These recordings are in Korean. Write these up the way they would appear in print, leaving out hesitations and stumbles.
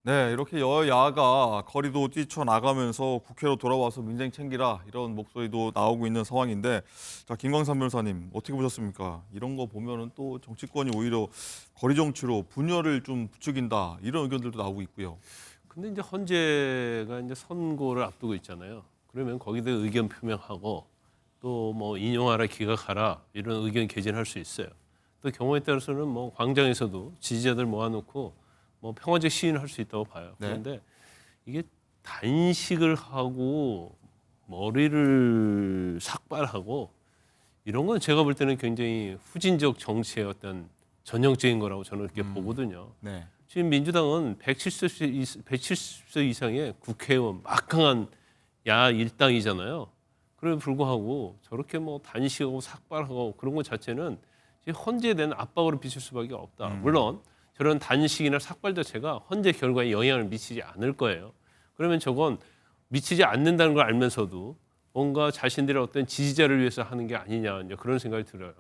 네, 이렇게 여야가 거리도 뛰쳐나가면서 국회로 돌아와서 민생 챙기라 이런 목소리도 나오고 있는 상황인데, 자, 김광삼 변호사님 어떻게 보셨습니까? 이런 거 보면은 또 정치권이 오히려 거리 정치로 분열을 좀 부추긴다 이런 의견들도 나오고 있고요. 근데 이제 헌재가 이제 선고를 앞두고 있잖아요. 그러면 거기다 의견 표명하고 또 뭐 인용하라 기각하라 이런 의견 개진할 수 있어요. 또 경우에 따라서는 뭐 광장에서도 지지자들 모아놓고 뭐 평화적 시위를 할 수 있다고 봐요. 네. 그런데 이게 단식을 하고 머리를 삭발하고 이런 건 제가 볼 때는 굉장히 후진적 정치의 어떤 전형적인 거라고 저는 그렇게 보거든요. 네. 지금 민주당은 170석 이상의 국회의원 막강한 야 일당이잖아요. 그럼에도 불구하고 저렇게 뭐 단식하고 삭발하고 그런 것 자체는 이제 헌재에 대한 압박으로 비칠 수밖에 없다. 물론 저런 단식이나 삭발 자체가 헌재 결과에 영향을 미치지 않을 거예요. 그러면 저건 미치지 않는다는 걸 알면서도 뭔가 자신들의 어떤 지지자를 위해서 하는 게 아니냐 이제 그런 생각이 들어요.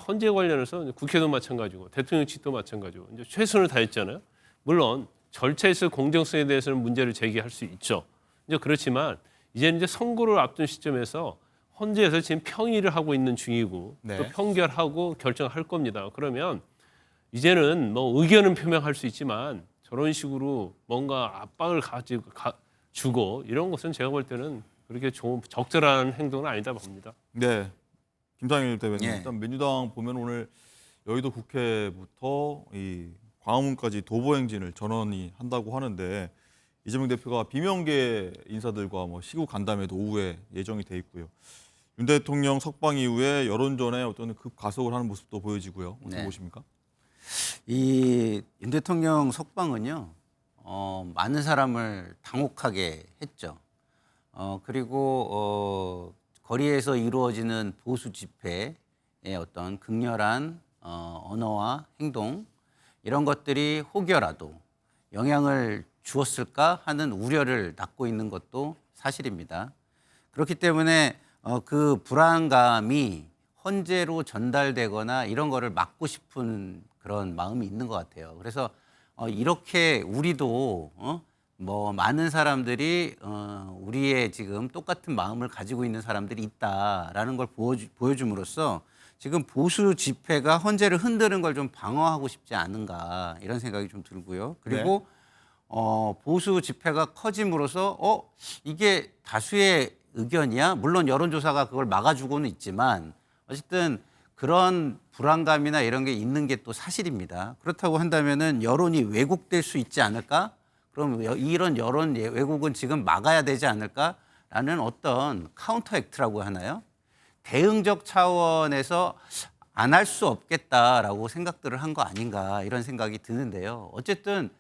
헌재 관련해서 국회도 마찬가지고 대통령직도 마찬가지고 이제 최선을 다했잖아요. 물론 절차에서 공정성에 대해서는 문제를 제기할 수 있죠. 이제 그렇지만 이제 선거를 앞둔 시점에서 헌재에서 지금 평의를 하고 있는 중이고 네. 또 평결하고 결정할 겁니다. 그러면 이제는 뭐 의견은 표명할 수 있지만 저런 식으로 뭔가 압박을 주고 이런 것은 제가 볼 때는 그렇게 적절한 행동은 아니다 봅니다. 네. 김상일 대변인, 예. 일단 민주당 보면 오늘 여의도 국회부터 이 광화문까지 도보 행진을 전원이 한다고 하는데, 이재명 대표가 비명계 인사들과 뭐 시국 간담회도 오후에 예정이 돼 있고요. 윤 대통령 석방 이후에 여론전에 어떤 급 가속을 하는 모습도 보여지고요. 어떻게 네. 보십니까? 이 윤 대통령 석방은요, 많은 사람을 당혹하게 했죠. 그리고 거리에서 이루어지는 보수 집회의 어떤 극렬한 언어와 행동 이런 것들이 혹여라도 영향을 주었을까 하는 우려를 낳고 있는 것도 사실입니다. 그렇기 때문에 그 불안감이 헌재로 전달되거나 이런 거를 막고 싶은 그런 마음이 있는 것 같아요. 그래서 이렇게 우리도 뭐 많은 사람들이 우리의 지금 똑같은 마음을 가지고 있는 사람들이 있다라는 걸 보여줌으로써 지금 보수 집회가 헌재를 흔드는 걸 좀 방어하고 싶지 않은가 이런 생각이 좀 들고요. 그리고 보수 집회가 커짐으로써 이게 다수의 의견이야? 물론 여론조사가 그걸 막아주고는 있지만 어쨌든 그런 불안감이나 이런 게 있는 게 또 사실입니다. 그렇다고 한다면은 여론이 왜곡될 수 있지 않을까? 그럼 이런 여론 왜곡은 지금 막아야 되지 않을까라는 어떤 카운터 액트라고 하나요? 대응적 차원에서 안 할 수 없겠다라고 생각들을 한 거 아닌가 이런 생각이 드는데요. 어쨌든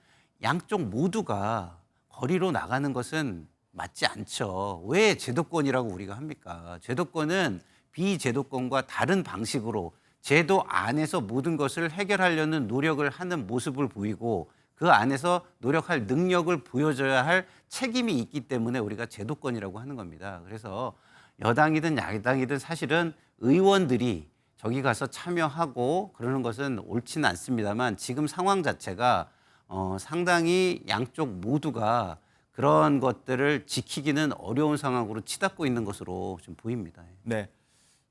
양쪽 모두가 거리로 나가는 것은 맞지 않죠. 왜 제도권이라고 우리가 합니까? 제도권은 비제도권과 다른 방식으로 제도 안에서 모든 것을 해결하려는 노력을 하는 모습을 보이고 그 안에서 노력할 능력을 보여줘야 할 책임이 있기 때문에 우리가 제도권이라고 하는 겁니다. 그래서 여당이든 야당이든 사실은 의원들이 저기 가서 참여하고 그러는 것은 옳지는 않습니다만 지금 상황 자체가 상당히 양쪽 모두가 그런 것들을 지키기는 어려운 상황으로 치닫고 있는 것으로 좀 보입니다. 네,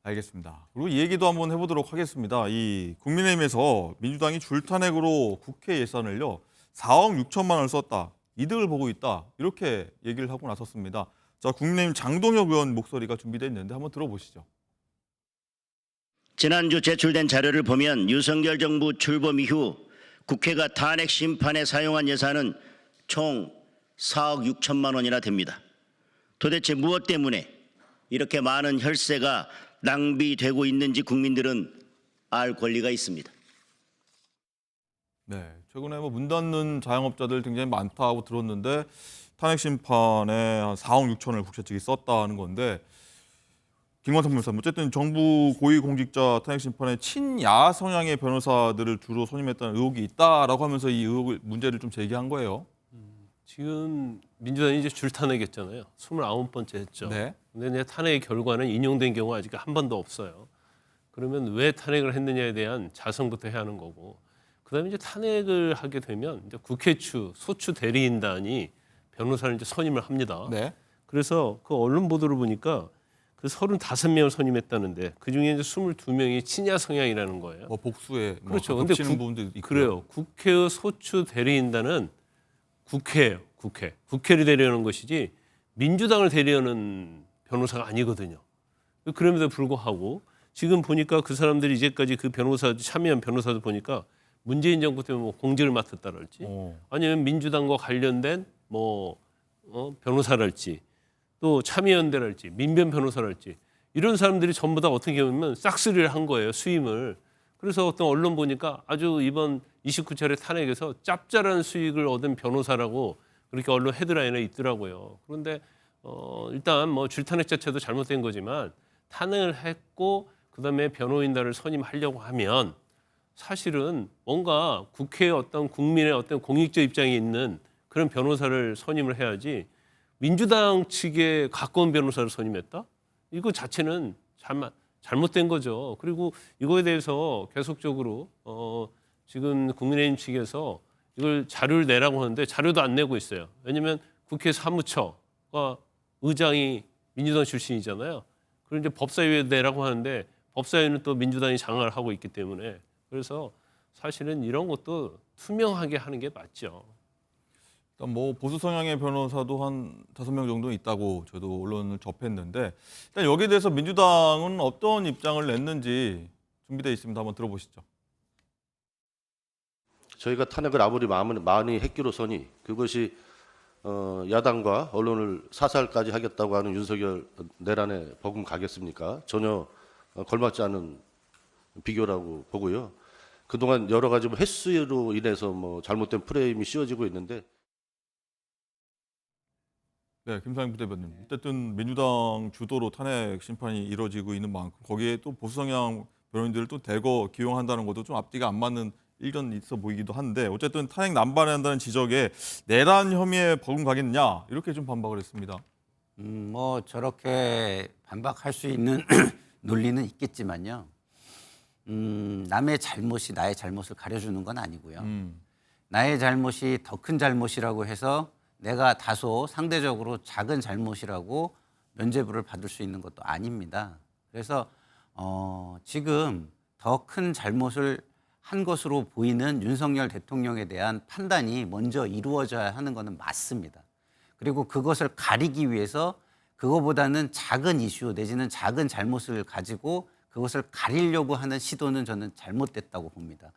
알겠습니다. 그리고 이 얘기도 한번 해보도록 하겠습니다. 이 국민의힘에서 민주당이 줄탄핵으로 국회 예산을요 4억 6천만 원을 썼다, 이득을 보고 있다 이렇게 얘기를 하고 나섰습니다. 자, 국민의힘 장동혁 의원 목소리가 준비되어 있는데 한번 들어보시죠. 지난주 제출된 자료를 보면 윤석열 정부 출범 이후 국회가 탄핵 심판에 사용한 예산은 총 4억 6천만 원이나 됩니다. 도대체 무엇 때문에 이렇게 많은 혈세가 낭비되고 있는지 국민들은 알 권리가 있습니다. 네, 최근에 뭐 문 닫는 자영업자들 굉장히 많다고 들었는데 탄핵 심판에 한 4억 6천을 국세 측이 썼다는 건데, 김광삼 변호사, 어쨌든 정부 고위공직자 탄핵 심판에 친야 성향의 변호사들을 주로 선임했다는 의혹이 있다라고 하면서 이 의혹을 문제를 좀 제기한 거예요. 지금 민주당이 이제 줄탄핵했잖아요. 29번째 했죠. 네. 근데 이제 탄핵의 결과는 인용된 경우가 아직 한 번도 없어요. 그러면 왜 탄핵을 했느냐에 대한 자성부터 해야 하는 거고, 그다음에 이제 탄핵을 하게 되면 이제 국회 추 소추 대리인단이 변호사를 이제 선임을 합니다. 네. 그래서 그 언론 보도를 보니까 그 35명을 선임했다는데 그 중에 이제 22명이 친야 성향이라는 거예요. 뭐 복수에 뭐 그렇죠. 근데 겹치는 부분도 있고. 그래요. 국회의 소추 대리인단은 국회예요. 국회를 대리하는 것이지 민주당을 대리하는 변호사가 아니거든요. 그럼에도 불구하고 지금 보니까 그 사람들이 이제까지 그 변호사 참여한 변호사들 보니까 문재인 정부 때문에 뭐 공직을 맡았다랄지 아니면 민주당과 관련된 뭐 변호사랄지 또 참여연대랄지 민변 변호사랄지 이런 사람들이 전부 다 어떻게 보면 싹쓸이를 한 거예요. 수임을. 그래서 어떤 언론 보니까 아주 이번 29차례 탄핵에서 짭짤한 수익을 얻은 변호사라고 그렇게 언론 헤드라인에 있더라고요. 그런데 일단 뭐 줄탄핵 자체도 잘못된 거지만 탄핵을 했고 그다음에 변호인단을 선임하려고 하면 사실은 뭔가 국회의 어떤 국민의 어떤 공익적 입장에 있는 그런 변호사를 선임을 해야지 민주당 측에 가까운 변호사를 선임했다? 이거 자체는 잘못된 거죠. 그리고 이거에 대해서 계속적으로 지금 국민의힘 측에서 이걸 자료를 내라고 하는데 자료도 안 내고 있어요. 왜냐하면 국회 사무처가 의장이 민주당 출신이잖아요. 그리고 이제 법사위에 내라고 하는데 법사위는 또 민주당이 장악을 하고 있기 때문에 그래서 사실은 이런 것도 투명하게 하는 게 맞죠. 일단 뭐 보수 성향의 변호사도 한 5명 정도 있다고 저도 언론을 접했는데 일단 여기에 대해서 민주당은 어떤 입장을 냈는지 준비되어 있습니다. 한번 들어보시죠. 저희가 탄핵을 아무리 많이 했기로서니 그것이 야당과 언론을 사살까지 하겠다고 하는 윤석열 내란에 버금가겠습니까? 전혀 걸맞지 않은 비교라고 보고요. 그동안 여러 가지 횟수로 인해서 뭐 잘못된 프레임이 씌워지고 있는데 네, 김상임 부대변인. 어쨌든 민주당 주도로 탄핵 심판이 이루어지고 있는 만큼 거기에 또 보수 성향 변호인들을 또 대거 기용한다는 것도 좀 앞뒤가 안 맞는 일견이 있어 보이기도 한데 어쨌든 탄핵 남발한다는 지적에 내란 혐의에 버금가겠느냐 이렇게 좀 반박을 했습니다. 뭐 저렇게 반박할 수 있는 논리는 있겠지만요. 남의 잘못이 나의 잘못을 가려주는 건 아니고요. 나의 잘못이 더 큰 잘못이라고 해서 내가 다소 상대적으로 작은 잘못이라고 면죄부를 받을 수 있는 것도 아닙니다. 그래서 지금 더 큰 잘못을 한 것으로 보이는 윤석열 대통령에 대한 판단이 먼저 이루어져야 하는 것은 맞습니다. 그리고 그것을 가리기 위해서 그거보다는 작은 이슈 내지는 작은 잘못을 가지고 그것을 가리려고 하는 시도는 저는 잘못됐다고 봅니다.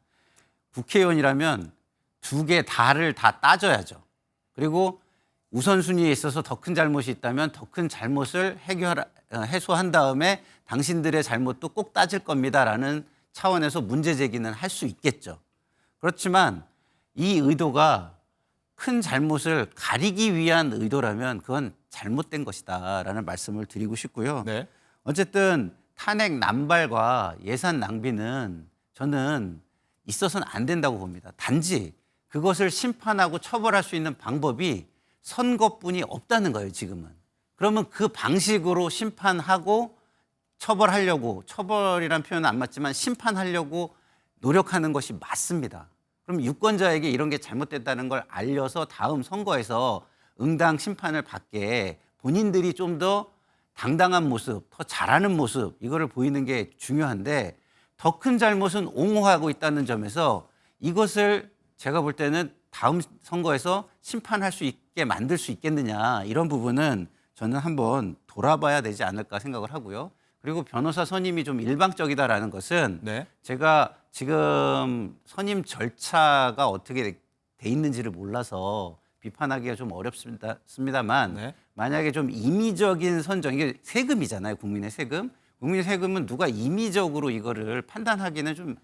국회의원이라면 두 개 다를 다 따져야죠. 그리고 우선순위에 있어서 더 큰 잘못이 있다면 더 큰 잘못을 해소한 다음에 당신들의 잘못도 꼭 따질 겁니다라는 차원에서 문제 제기는 할 수 있겠죠. 그렇지만 이 의도가 큰 잘못을 가리기 위한 의도라면 그건 잘못된 것이다라는 말씀을 드리고 싶고요. 네. 어쨌든 탄핵 남발과 예산 낭비는 저는 있어서는 안 된다고 봅니다. 단지 그것을 심판하고 처벌할 수 있는 방법이 선거뿐이 없다는 거예요, 지금은. 그러면 그 방식으로 심판하고 처벌이란 표현은 안 맞지만 심판하려고 노력하는 것이 맞습니다. 그럼 유권자에게 이런 게 잘못됐다는 걸 알려서 다음 선거에서 응당 심판을 받게 본인들이 좀 더 당당한 모습, 더 잘하는 모습 이거를 보이는 게 중요한데 더 큰 잘못은 옹호하고 있다는 점에서 이것을 제가 볼 때는 다음 선거에서 심판할 수 있게 만들 수 있겠느냐 이런 부분은 저는 한번 돌아봐야 되지 않을까 생각을 하고요. 그리고 변호사 선임이 좀 일방적이다라는 것은 네. 제가 지금 선임 절차가 어떻게 돼 있는지를 몰라서 비판하기가 좀 어렵습니다만 네. 만약에 좀 임의적인 선정, 이게 세금이잖아요. 국민의 세금. 국민의 세금은 누가 임의적으로 이거를 판단하기는 좀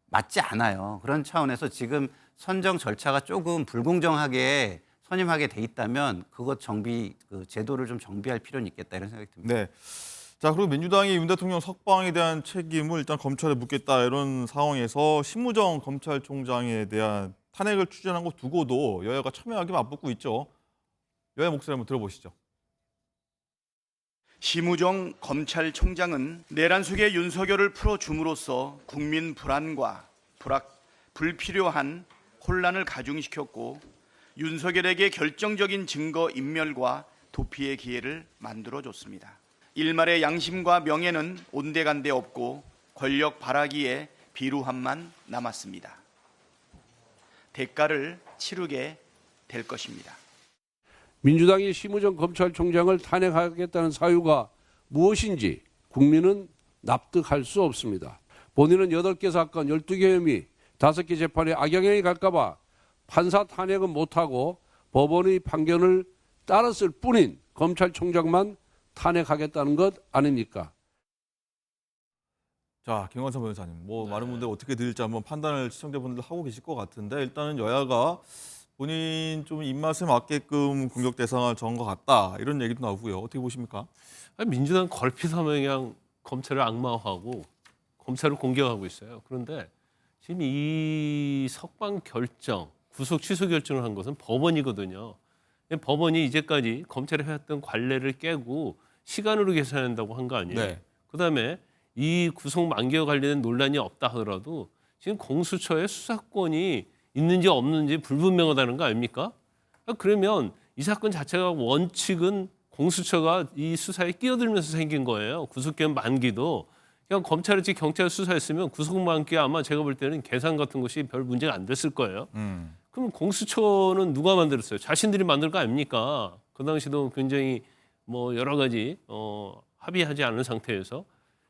맞지 않아요. 그런 차원에서 지금 선정 절차가 조금 불공정하게 선임하게 돼 있다면 그것 그 제도를 좀 정비할 필요는 있겠다 이런 생각이 듭니다. 네. 자, 그리고 민주당이 윤 대통령 석방에 대한 책임을 일단 검찰에 묻겠다 이런 상황에서 심우정 검찰총장에 대한 탄핵을 추진한 거 두고도 여야가 첨예하게 맞붙고 있죠. 여야 목소리 한번 들어보시죠. 심우정 검찰총장은 내란 속의 윤석열을 풀어줌으로써 국민 불안과 불필요한 혼란을 가중시켰고 윤석열에게 결정적인 증거 인멸과 도피의 기회를 만들어줬습니다. 일말의 양심과 명예는 온데간데 없고 권력 바라기에 비루함만 남았습니다. 대가를 치르게 될 것입니다. 민주당이 심우정 검찰총장을 탄핵하겠다는 사유가 무엇인지 국민은 납득할 수 없습니다. 본인은 8개 사건, 12개 혐의, 5개 재판에 악영향이 갈까 봐 판사 탄핵은 못하고 법원의 판결을 따랐을 뿐인 검찰총장만 탄핵하겠다는 것 아닙니까? 자, 김광선 변호사님, 많은 분들 어떻게 들을지 한번 판단을 시청자분들 하고 계실 것 같은데 일단은 여야가 본인 좀 입맛에 맞게끔 공격 대상을 정한 것 같다 이런 얘기도 나오고요. 어떻게 보십니까? 아니, 민주당 걸핏하면 그냥 검찰을 악마화하고 검찰을 공격하고 있어요. 그런데 지금 이 석방 결정, 구속 취소 결정을 한 것은 법원이거든요. 법원이 이제까지 검찰이 해왔던 관례를 깨고 시간으로 계산한다고 한 거 아니에요. 네. 그다음에 이 구속 만기와 관련된 논란이 없다 하더라도 지금 공수처의 수사권이 있는지 없는지 불분명하다는 거 아닙니까? 그러면 이 사건 자체가 원칙은 공수처가 이 수사에 끼어들면서 생긴 거예요. 구속기한 만기도 그냥 검찰이 경찰 수사했으면 구속 만기 아마 제가 볼 때는 계산 같은 것이 별 문제가 안 됐을 거예요. 그럼 공수처는 누가 만들었어요? 자신들이 만들 거 아닙니까? 그 당시도 굉장히 여러 가지 합의하지 않은 상태에서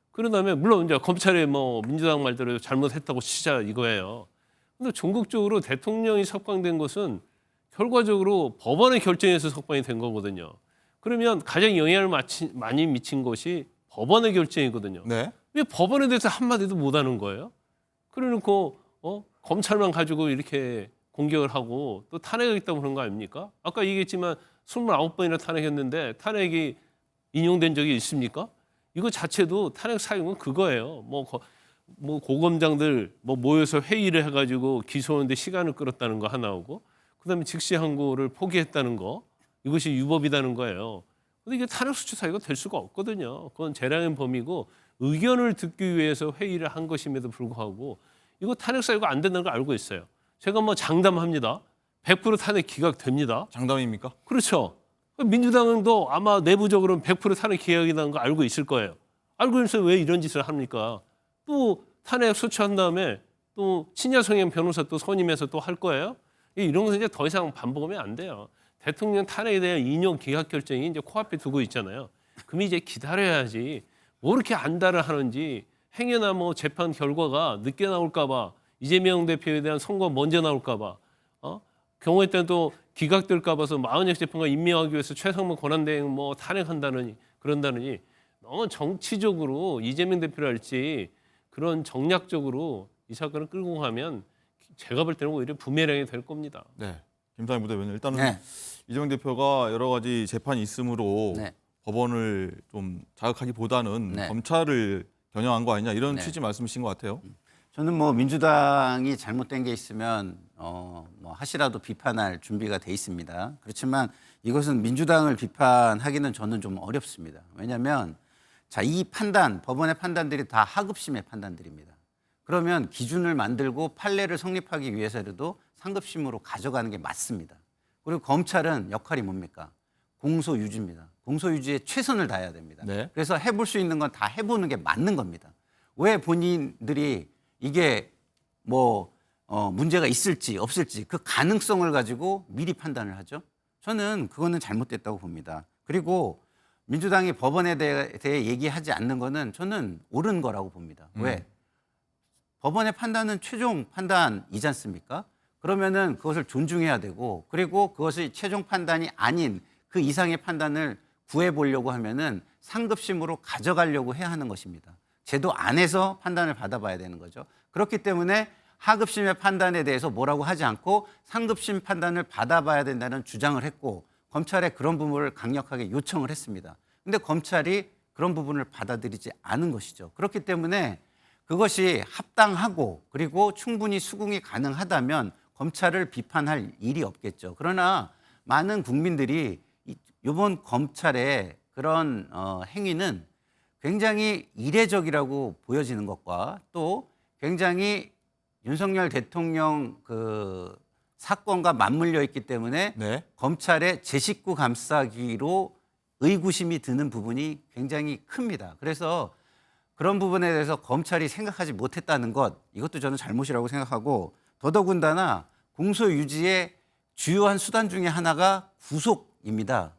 그런 다음에 물론 이제 검찰이 민주당 말대로 잘못했다고 치자 이거예요. 근데 전국적으로 대통령이 석방된 것은 결과적으로 법원의 결정에서 석방이 된 거거든요. 그러면 가장 영향을 많이 미친 것이 법원의 결정이거든요. 네. 왜 법원에 대해서 한마디도 못하는 거예요? 그래놓고 검찰만 가지고 이렇게 공격을 하고 또 탄핵하겠다고 그런 거 아닙니까? 아까 얘기했지만 29번이나 탄핵했는데 탄핵이 인용된 적이 있습니까? 이거 자체도 탄핵 사유는 그거예요. 고검장들 모여서 회의를 해가지고 기소하는데 시간을 끌었다는 거 하나하고 그다음에 즉시 항고를 포기했다는 거 이것이 유법이라는 거예요. 근데 이게 탄핵 수치 사유가 될 수가 없거든요. 그건 재량의 범위고 의견을 듣기 위해서 회의를 한 것임에도 불구하고 이거 탄핵 사유가 안 된다는 걸 알고 있어요. 제가 장담합니다. 100% 탄핵 기각됩니다. 장담입니까? 그렇죠. 민주당도 아마 내부적으로는 100% 탄핵 기각이라는 거 알고 있을 거예요. 알고 있으면서 왜 이런 짓을 합니까? 또 탄핵 소추한 다음에 또 친야 성향 변호사 또 선임해서 또 할 거예요? 이런 것은 이제 더 이상 반복하면 안 돼요. 대통령 탄핵에 대한 인용 기각 결정이 이제 코앞에 두고 있잖아요. 그럼 이제 기다려야지. 뭐 이렇게 안달을 하는지 행여나 재판 결과가 늦게 나올까 봐 이재명 대표에 대한 선고가 먼저 나올까 봐 경우에 따라 또 기각될까 봐서 마흔역 재판관 임명하기 위해서 최상무 권한대행 탄핵한다느니 그런다느니 너무 정치적으로 이재명 대표랄지 그런 정략적으로 이 사건을 끌고 가면 제가 볼 때는 오히려 부메랑이 될 겁니다. 네. 김상희 부대변인 일단은 네. 이재명 대표가 여러 가지 재판이 있으므로 네. 법원을 좀 자극하기보다는 네. 검찰을 겨냥한 거 아니냐 이런 네. 취지 말씀이신 것 같아요. 저는 민주당이 잘못된 게 있으면 하시라도 비판할 준비가 돼 있습니다. 그렇지만 이것은 민주당을 비판하기는 저는 좀 어렵습니다. 왜냐하면 이 판단, 법원의 판단들이 다 하급심의 판단들입니다. 그러면 기준을 만들고 판례를 성립하기 위해서라도 상급심으로 가져가는 게 맞습니다. 그리고 검찰은 역할이 뭡니까? 공소유지입니다. 공소유지에 최선을 다해야 됩니다. 네. 그래서 해볼 수 있는 건 다 해보는 게 맞는 겁니다. 왜 본인들이 이게 문제가 있을지 없을지 그 가능성을 가지고 미리 판단을 하죠? 저는 그거는 잘못됐다고 봅니다. 그리고 민주당이 법원에 대해 얘기하지 않는 거는 저는 옳은 거라고 봅니다. 왜? 법원의 판단은 최종 판단이지 않습니까? 그러면은 그것을 존중해야 되고 그리고 그것이 최종 판단이 아닌 그 이상의 판단을 구해보려고 하면은 상급심으로 가져가려고 해야 하는 것입니다. 제도 안에서 판단을 받아봐야 되는 거죠. 그렇기 때문에 하급심의 판단에 대해서 뭐라고 하지 않고 상급심 판단을 받아봐야 된다는 주장을 했고 검찰에 그런 부분을 강력하게 요청을 했습니다. 그런데 검찰이 그런 부분을 받아들이지 않은 것이죠. 그렇기 때문에 그것이 합당하고 그리고 충분히 수긍이 가능하다면 검찰을 비판할 일이 없겠죠. 그러나 많은 국민들이 이번 검찰의 그런 행위는 굉장히 이례적이라고 보여지는 것과 또 굉장히 윤석열 대통령 그 사건과 맞물려 있기 때문에 네. 검찰의 제 식구 감싸기로 의구심이 드는 부분이 굉장히 큽니다. 그래서 그런 부분에 대해서 검찰이 생각하지 못했다는 것, 이것도 저는 잘못이라고 생각하고, 더더군다나 공소 유지의 주요한 수단 중에 하나가 구속입니다.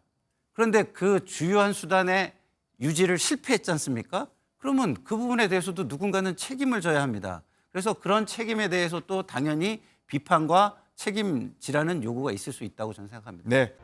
그런데 그 주요한 수단의 유지를 실패했지 않습니까? 그러면 그 부분에 대해서도 누군가는 책임을 져야 합니다. 그래서 그런 책임에 대해서 또 당연히 비판과 책임지라는 요구가 있을 수 있다고 저는 생각합니다. 네.